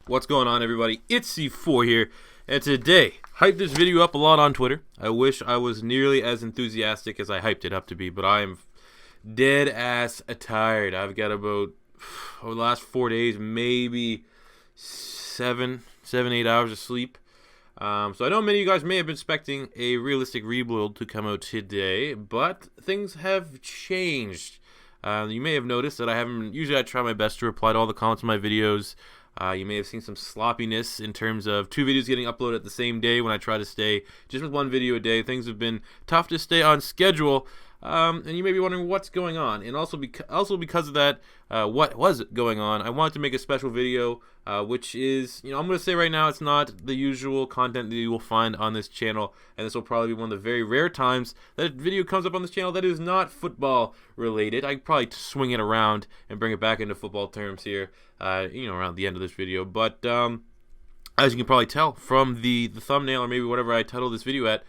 What's going on, everybody? It's C4 here, and today, hyped this video up a lot on Twitter. I wish I was nearly as enthusiastic as I hyped it up to be, but I am dead ass tired. I've got about, over the last 4 days, maybe 8 hours of sleep. So I know many of you guys may have been expecting a realistic rebuild to come out today, but things have changed. You may have noticed that usually I try my best to reply to all the comments on my videos. You may have seen some sloppiness in terms of 2 videos getting uploaded at the same day when I try to stay just with 1 video a day. Things have been tough to stay on schedule, and you may be wondering what's going on. And also because of that, what was going on, I wanted to make a special video, which is, I'm going to say right now, it's not the usual content that you will find on this channel, and this will probably be one of the very rare times that a video comes up on this channel that is not football related. I could probably swing it around and bring it back into football terms here, around the end of this video. But as you can probably tell from the thumbnail, or maybe whatever I titled this video at,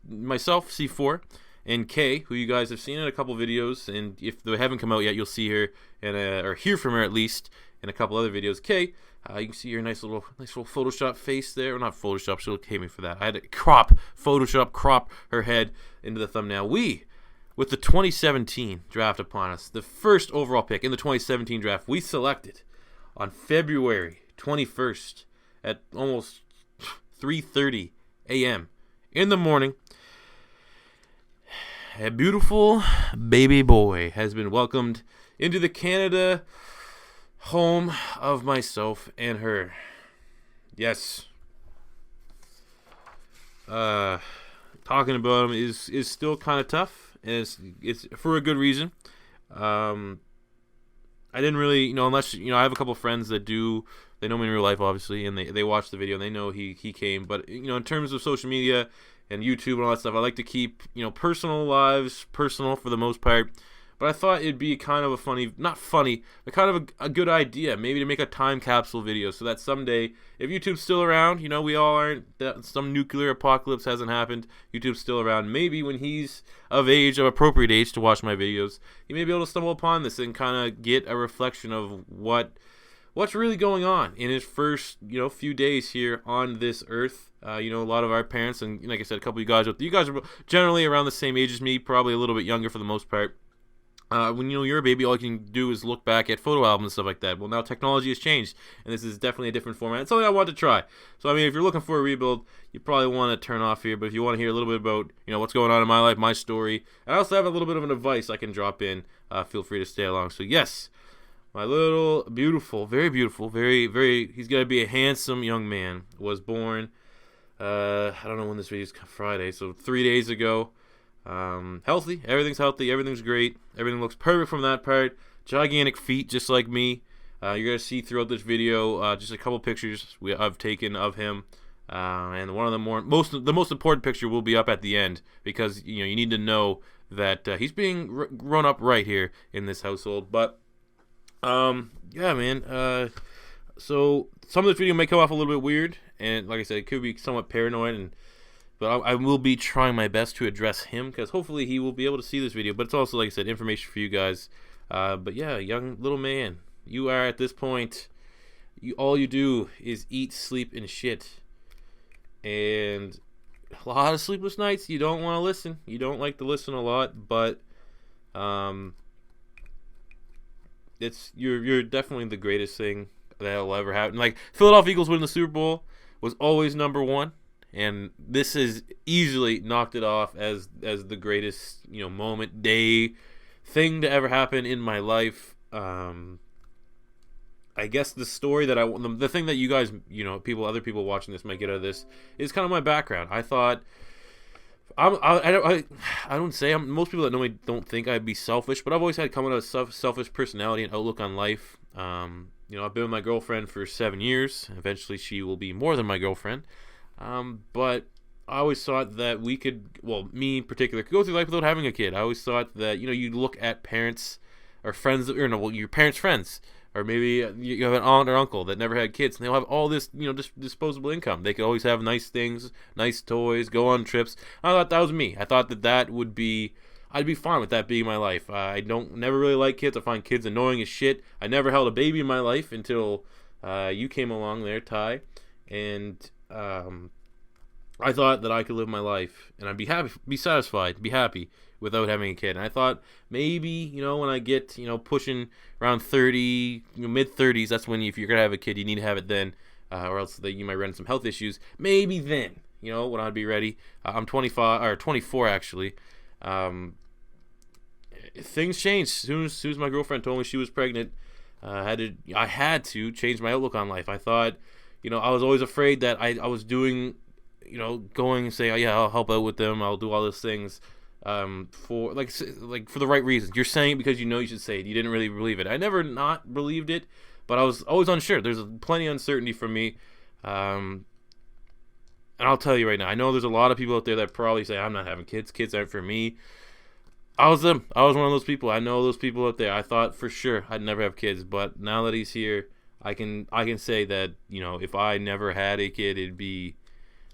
myself, C4, and Kay, who you guys have seen in a couple videos, and if they haven't come out yet, you'll see her or hear from her at least in a couple other videos. Kay, you can see her nice little Photoshop face there, or not Photoshop. She'll hate me for that. I had to crop her head into the thumbnail. With the 2017 draft upon us, the first overall pick in the 2017 draft, we selected on February 21st at almost 3:30 a.m. in the morning. A beautiful baby boy has been welcomed into the Canada home of myself and her. Yes. Talking about him is still kind of tough, and it's for a good reason. I didn't really, unless, I have a couple friends that they know me in real life, obviously, and they watch the video and they know he came. But, in terms of social media and YouTube and all that stuff, I like to keep, personal lives personal for the most part. But I thought it'd be kind of a not funny, but kind of a good idea, maybe to make a time capsule video so that someday, if YouTube's still around, we all aren't, some nuclear apocalypse hasn't happened, YouTube's still around, maybe when he's of appropriate age to watch my videos, he may be able to stumble upon this and kind of get a reflection of what's really going on in his first, few days here on this earth. A lot of our parents, and like I said, a couple of you guys are generally around the same age as me, probably a little bit younger for the most part. When you're a baby, all you can do is look back at photo albums and stuff like that. Well, now technology has changed, and this is definitely a different format. It's something I want to try. So, if you're looking for a rebuild, you probably want to turn off here. But if you want to hear a little bit about, what's going on in my life, my story, and I also have a little bit of an advice I can drop in, feel free to stay along. So, yes, my little beautiful, very, very, he's going to be a handsome young man, was born, I don't know when this video is, Friday, so 3 days ago. Healthy, everything's great, everything looks perfect from that part. Gigantic feet, just like me. You're gonna see throughout this video just a couple pictures I've taken of him, and one of the most important picture will be up at the end, because you need to know that he's being grown up right here in this household. But yeah, man. So some of this video may come off a little bit weird, and like I said, it could be somewhat paranoid, but I will be trying my best to address him, because hopefully he will be able to see this video. But it's also, like I said, information for you guys. But yeah, young little man, you are at this point, all you do is eat, sleep, and shit. And a lot of sleepless nights. You don't want to listen. You don't like to listen a lot, but you're definitely the greatest thing that'll ever happen. Like, Philadelphia Eagles winning the Super Bowl was always number one. And this has easily knocked it off as the greatest, moment, day, thing to ever happen in my life. I guess the story that the thing that you guys, other people watching this might get out of this is kind of my background. I thought, I don't say most people that know me don't think I'd be selfish, but I've always had a selfish personality and outlook on life. I've been with my girlfriend for 7 years. Eventually, she will be more than my girlfriend. But I always thought that we could, me in particular, could go through life without having a kid. I always thought that, you look at parents or friends, your parents' friends, or maybe you have an aunt or uncle that never had kids, and they'll have all this, disposable income. They could always have nice things, nice toys, go on trips. I thought that was me. I thought that would be, I'd be fine with that being my life. I never really like kids. I find kids annoying as shit. I never held a baby in my life until You came along there, Ty, and I thought that I could live my life and I'd be happy, be satisfied, be happy without having a kid. And I thought maybe, when I get, pushing around 30, mid 30s, that's when if you're going to have a kid, you need to have it then, or else you might run into some health issues. Maybe then, when I'd be ready. I'm 25, or 24 actually. Things changed. As soon as my girlfriend told me she was pregnant, I had to change my outlook on life. I thought, I was always afraid that I was doing, going and saying, oh, yeah, I'll help out with them, I'll do all those things, for for the right reasons. You're saying it because you should say it. You didn't really believe it. I never not believed it, but I was always unsure. There's plenty of uncertainty for me, and I'll tell you right now, I know there's a lot of people out there that probably say, I'm not having kids. Kids aren't for me. I was them. I was one of those people. I know those people out there. I thought for sure I'd never have kids, but now that he's here, I can say that if I never had a kid, it'd be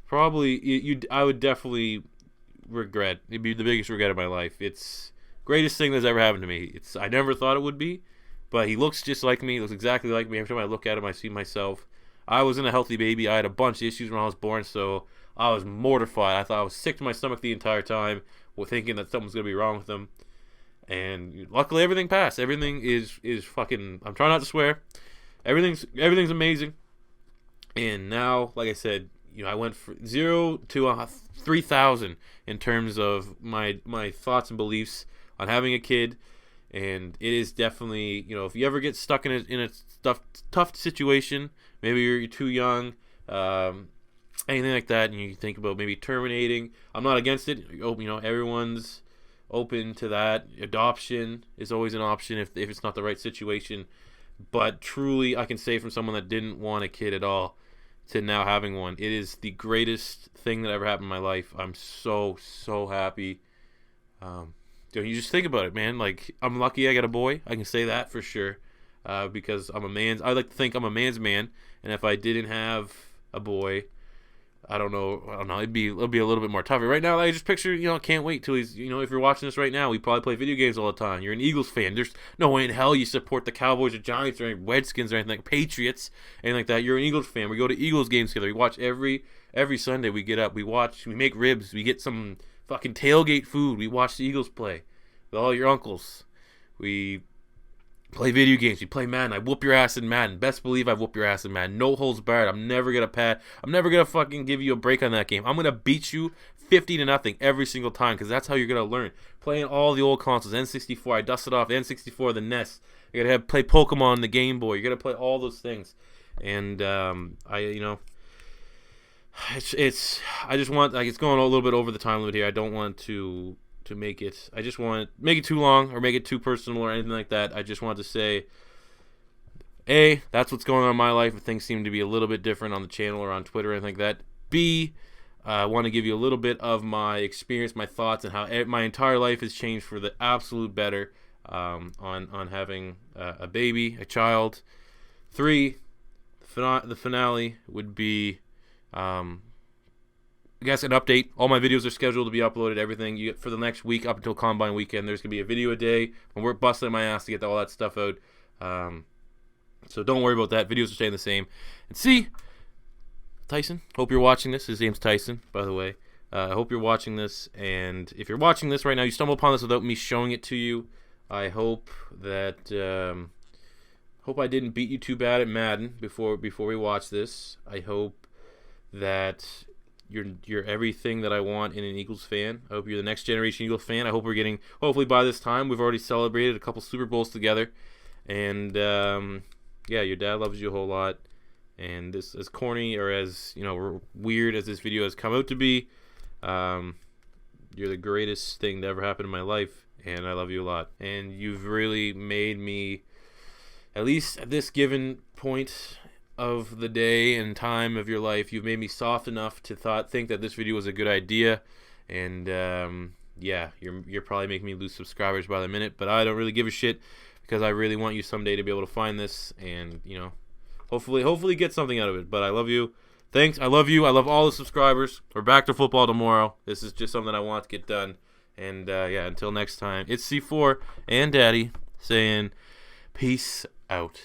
probably I would definitely regret. It'd be the biggest regret of my life. It's greatest thing that's ever happened to me. I never thought it would be, but he looks just like me. He looks exactly like me. Every time I look at him, I see myself. I wasn't a healthy baby. I had a bunch of issues when I was born, so I was mortified. I thought I was sick to my stomach the entire time, thinking that something's gonna be wrong with him. And luckily, everything passed. Everything is fucking. I'm trying not to swear. Everything's amazing. And now, like I said, I went from 0 to 3,000 in terms of my thoughts and beliefs on having a kid. And it is definitely, if you ever get stuck in a tough situation, maybe you're too young, anything like that, and you think about maybe terminating. I'm not against it. Everyone's open to that. Adoption is always an option if it's not the right situation. But truly, I can say from someone that didn't want a kid at all to now having one, it is the greatest thing that ever happened in my life. I'm so happy. You just think about it, man. Like, I'm lucky I got a boy. I can say that for sure, because I like to think I'm a man's man, and if I didn't have a boy, I don't know. It'll be a little bit more tougher. Right now, I just picture, can't wait till he's, if you're watching this right now, we probably play video games all the time. You're an Eagles fan. There's no way in hell you support the Cowboys or Giants or any Redskins or anything like Patriots, anything like that. You're an Eagles fan. We go to Eagles games together. We watch every Sunday. We get up. We make ribs. We get some fucking tailgate food. We watch the Eagles play with all your uncles. We play video games. We play Madden. I whoop your ass in Madden. Best believe I whoop your ass in Madden. No holds barred. I'm never gonna fucking give you a break on that game. I'm gonna beat you 50-0 every single time, because that's how you're gonna learn. Playing all the old consoles. N64. I dusted off N64, the NES. You gotta play Pokemon on the Game Boy. You gotta play all those things. And I just want, it's going a little bit over the time limit here. I don't want to make it. I just want to make it too long or make it too personal or anything like that. I just want to say, A, that's what's going on in my life. Things seem to be a little bit different on the channel or on Twitter or anything like that. B, I want to give you a little bit of my experience, my thoughts, and how my entire life has changed for the absolute better, on having a baby, a child. 3, the finale would be, I guess an update. All my videos are scheduled to be uploaded. Everything for the next week up until Combine weekend. There's gonna be a video a day, and we're busting my ass to get all that stuff out. So don't worry about that. Videos are staying the same. And see, Tyson, hope you're watching this. His name's Tyson, by the way. I hope you're watching this, and if you're watching this right now, you stumble upon this without me showing it to you. I hope that hope I didn't beat you too bad at Madden before we watch this. I hope that you're everything that I want in an Eagles fan. I hope you're the next generation Eagles fan. I hope we're getting, hopefully by this time, we've already celebrated a couple Super Bowls together. And, yeah, your dad loves you a whole lot. And this, as corny or as, weird as this video has come out to be, you're the greatest thing that ever happened in my life. And I love you a lot. And you've really made me, at least at this given point of the day and time of your life, you've made me soft enough to think that this video was a good idea. And yeah, you're probably making me lose subscribers by the minute, but I don't really give a shit, because I really want you someday to be able to find this and hopefully get something out of it. But I love you. Thanks. I love you. I love all the subscribers. We're back to football tomorrow. This is just something I want to get done. And yeah, until next time, it's C4 and Daddy saying peace out.